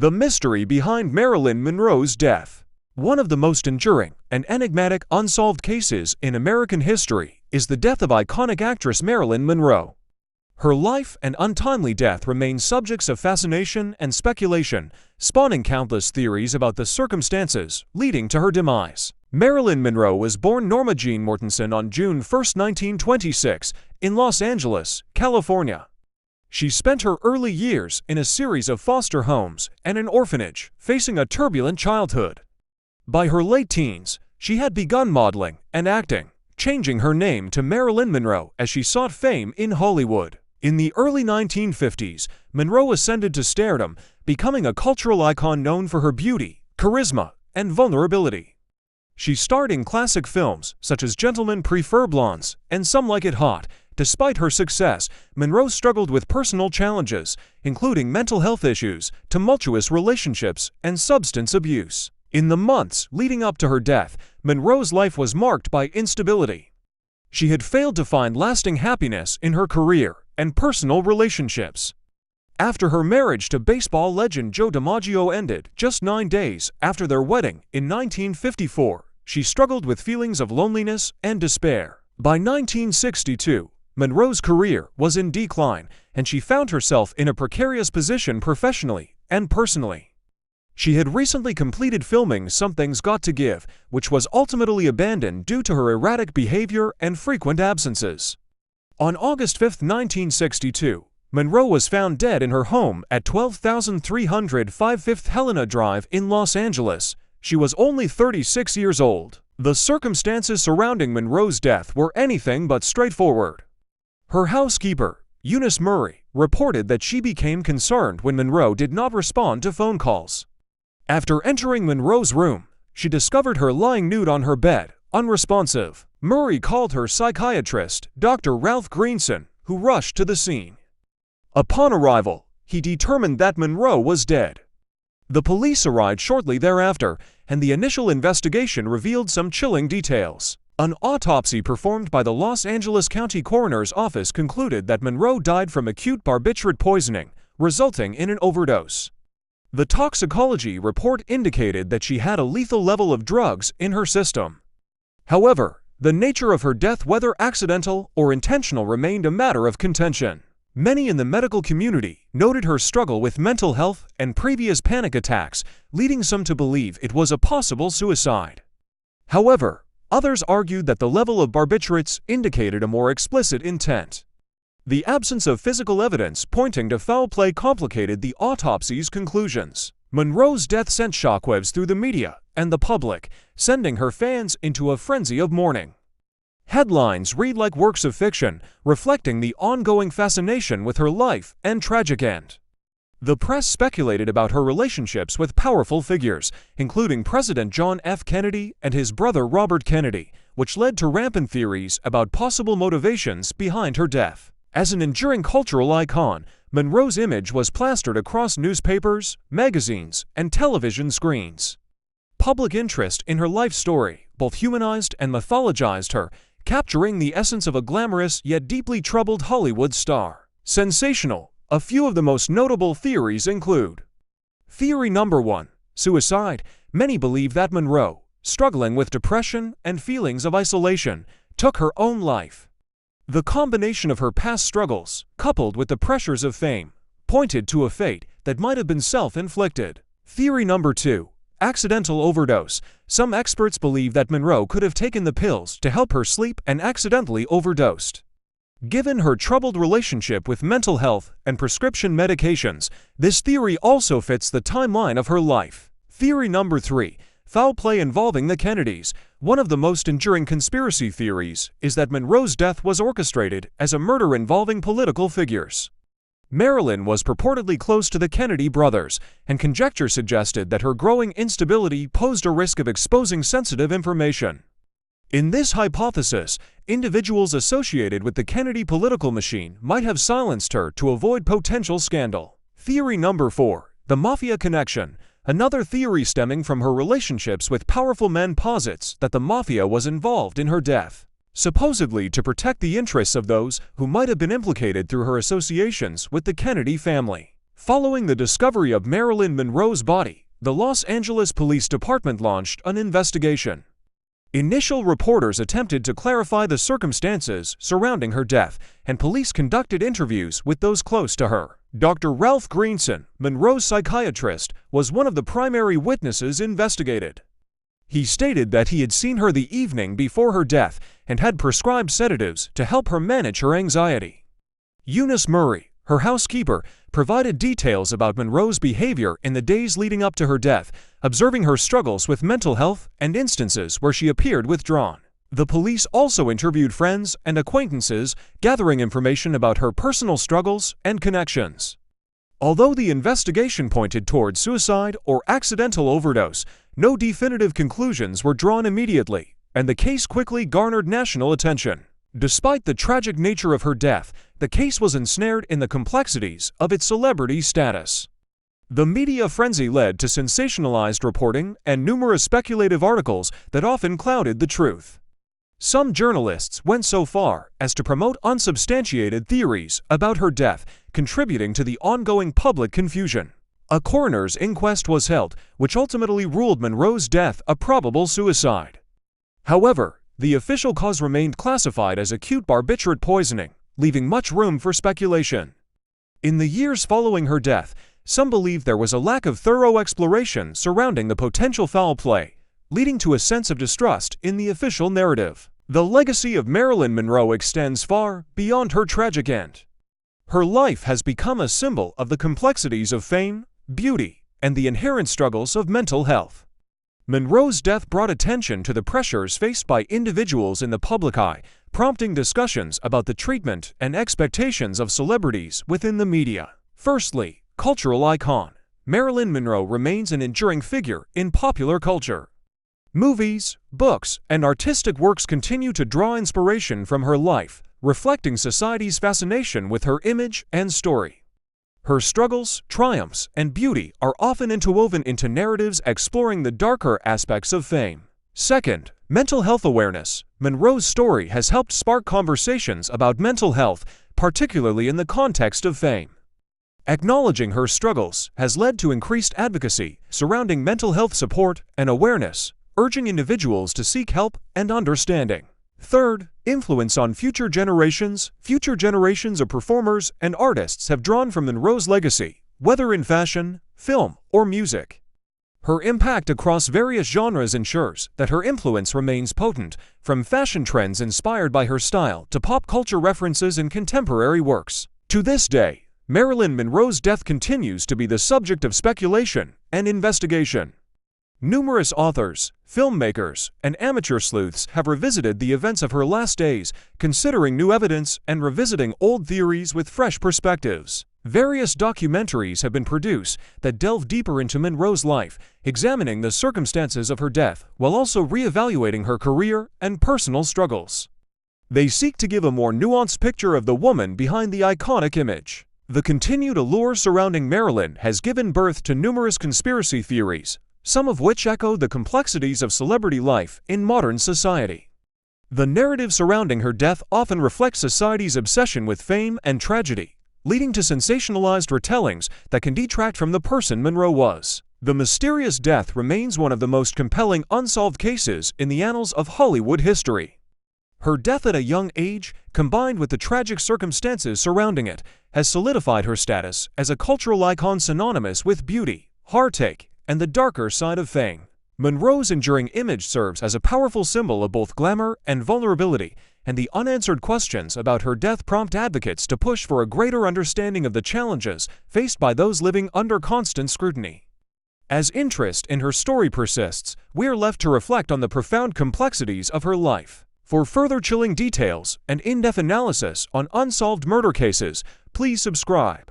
The mystery behind Marilyn Monroe's death. One of the most enduring and enigmatic unsolved cases in American history is the death of iconic actress Marilyn Monroe. Her life and untimely death remain subjects of fascination and speculation, spawning countless theories about the circumstances leading to her demise. Marilyn Monroe was born Norma Jean Mortensen on June 1, 1926, in Los Angeles, California. She spent her early years in a series of foster homes and an orphanage, facing a turbulent childhood. By her late teens, she had begun modeling and acting, changing her name to Marilyn Monroe as she sought fame in Hollywood. In the early 1950s, Monroe ascended to stardom, becoming a cultural icon known for her beauty, charisma, and vulnerability. She starred in classic films such as Gentlemen Prefer Blondes and Some Like It Hot. Despite her success, Monroe struggled with personal challenges, including mental health issues, tumultuous relationships, and substance abuse. In the months leading up to her death, Monroe's life was marked by instability. She had failed to find lasting happiness in her career and personal relationships. After her marriage to baseball legend Joe DiMaggio ended just 9 days after their wedding in 1954, she struggled with feelings of loneliness and despair. By 1962, Monroe's career was in decline, and she found herself in a precarious position professionally and personally. She had recently completed filming Something's Got to Give, which was ultimately abandoned due to her erratic behavior and frequent absences. On August 5, 1962, Monroe was found dead in her home at 12,305 Fifth Helena Drive in Los Angeles. She was only 36 years old. The circumstances surrounding Monroe's death were anything but straightforward. Her housekeeper, Eunice Murray, reported that she became concerned when Monroe did not respond to phone calls. After entering Monroe's room, she discovered her lying nude on her bed, unresponsive. Murray called her psychiatrist, Dr. Ralph Greenson, who rushed to the scene. Upon arrival, he determined that Monroe was dead. The police arrived shortly thereafter, and the initial investigation revealed some chilling details. An autopsy performed by the Los Angeles County Coroner's Office concluded that Monroe died from acute barbiturate poisoning, resulting in an overdose. The toxicology report indicated that she had a lethal level of drugs in her system. However, the nature of her death, whether accidental or intentional, remained a matter of contention. Many in the medical community noted her struggle with mental health and previous panic attacks, leading some to believe it was a possible suicide. However, others argued that the level of barbiturates indicated a more explicit intent. The absence of physical evidence pointing to foul play complicated the autopsy's conclusions. Monroe's death sent shockwaves through the media and the public, sending her fans into a frenzy of mourning. Headlines read like works of fiction, reflecting the ongoing fascination with her life and tragic end. The press speculated about her relationships with powerful figures, including President John F. Kennedy and his brother Robert Kennedy, which led to rampant theories about possible motivations behind her death. As an enduring cultural icon, Monroe's image was plastered across newspapers, magazines, and television screens. Public interest in her life story both humanized and mythologized her, capturing the essence of a glamorous yet deeply troubled Hollywood star. Sensational. A few of the most notable theories include: Theory number 1. Suicide. Many believe that Monroe, struggling with depression and feelings of isolation, took her own life. The combination of her past struggles, coupled with the pressures of fame, pointed to a fate that might have been self-inflicted. Theory number 2. Accidental overdose. Some experts believe that Monroe could have taken the pills to help her sleep and accidentally overdosed. Given her troubled relationship with mental health and prescription medications, this theory also fits the timeline of her life. Theory number 3. Foul play involving the Kennedys. One of the most enduring conspiracy theories is that Monroe's death was orchestrated as a murder involving political figures. Marilyn was purportedly close to the Kennedy brothers, and conjecture suggested that her growing instability posed a risk of exposing sensitive information. In this hypothesis, individuals associated with the Kennedy political machine might have silenced her to avoid potential scandal. Theory number 4. The Mafia connection. Another theory stemming from her relationships with powerful men posits that the Mafia was involved in her death, supposedly to protect the interests of those who might have been implicated through her associations with the Kennedy family. Following the discovery of Marilyn Monroe's body, the Los Angeles Police Department launched an investigation. Initial reporters attempted to clarify the circumstances surrounding her death, and police conducted interviews with those close to her. Dr. Ralph Greenson, Monroe's psychiatrist, was one of the primary witnesses investigated. He stated that he had seen her the evening before her death and had prescribed sedatives to help her manage her anxiety. Eunice Murray, her housekeeper, provided details about Monroe's behavior in the days leading up to her death, observing her struggles with mental health and instances where she appeared withdrawn. The police also interviewed friends and acquaintances, gathering information about her personal struggles and connections. Although the investigation pointed toward suicide or accidental overdose, no definitive conclusions were drawn immediately, and the case quickly garnered national attention. Despite the tragic nature of her death, the case was ensnared in the complexities of its celebrity status. The media frenzy led to sensationalized reporting and numerous speculative articles that often clouded the truth. Some journalists went so far as to promote unsubstantiated theories about her death, contributing to the ongoing public confusion. A coroner's inquest was held, which ultimately ruled Monroe's death a probable suicide. However, the official cause remained classified as acute barbiturate poisoning, leaving much room for speculation. In the years following her death, some believed there was a lack of thorough exploration surrounding the potential foul play, leading to a sense of distrust in the official narrative. The legacy of Marilyn Monroe extends far beyond her tragic end. Her life has become a symbol of the complexities of fame, beauty, and the inherent struggles of mental health. Monroe's death brought attention to the pressures faced by individuals in the public eye, prompting discussions about the treatment and expectations of celebrities within the media. Firstly, cultural icon. Marilyn Monroe remains an enduring figure in popular culture. Movies, books, and artistic works continue to draw inspiration from her life, reflecting society's fascination with her image and story. Her struggles, triumphs, and beauty are often interwoven into narratives exploring the darker aspects of fame. Second, mental health awareness. Monroe's story has helped spark conversations about mental health, particularly in the context of fame. Acknowledging her struggles has led to increased advocacy surrounding mental health support and awareness, urging individuals to seek help and understanding. Third, influence on future generations. Future generations of performers and artists have drawn from Monroe's legacy, whether in fashion, film, or music. Her impact across various genres ensures that her influence remains potent, from fashion trends inspired by her style to pop culture references in contemporary works. To this day, Marilyn Monroe's death continues to be the subject of speculation and investigation. Numerous authors, filmmakers, and amateur sleuths have revisited the events of her last days, considering new evidence and revisiting old theories with fresh perspectives. Various documentaries have been produced that delve deeper into Monroe's life, examining the circumstances of her death while also re-evaluating her career and personal struggles. They seek to give a more nuanced picture of the woman behind the iconic image. The continued allure surrounding Marilyn has given birth to numerous conspiracy theories, some of which echo the complexities of celebrity life in modern society. The narrative surrounding her death often reflects society's obsession with fame and tragedy, leading to sensationalized retellings that can detract from the person Monroe was. The mysterious death remains one of the most compelling unsolved cases in the annals of Hollywood history. Her death at a young age, combined with the tragic circumstances surrounding it, has solidified her status as a cultural icon synonymous with beauty, heartache, and the darker side of fame. Monroe's enduring image serves as a powerful symbol of both glamour and vulnerability, and the unanswered questions about her death prompt advocates to push for a greater understanding of the challenges faced by those living under constant scrutiny. As interest in her story persists, we are left to reflect on the profound complexities of her life. For further chilling details and in-depth analysis on unsolved murder cases, please subscribe.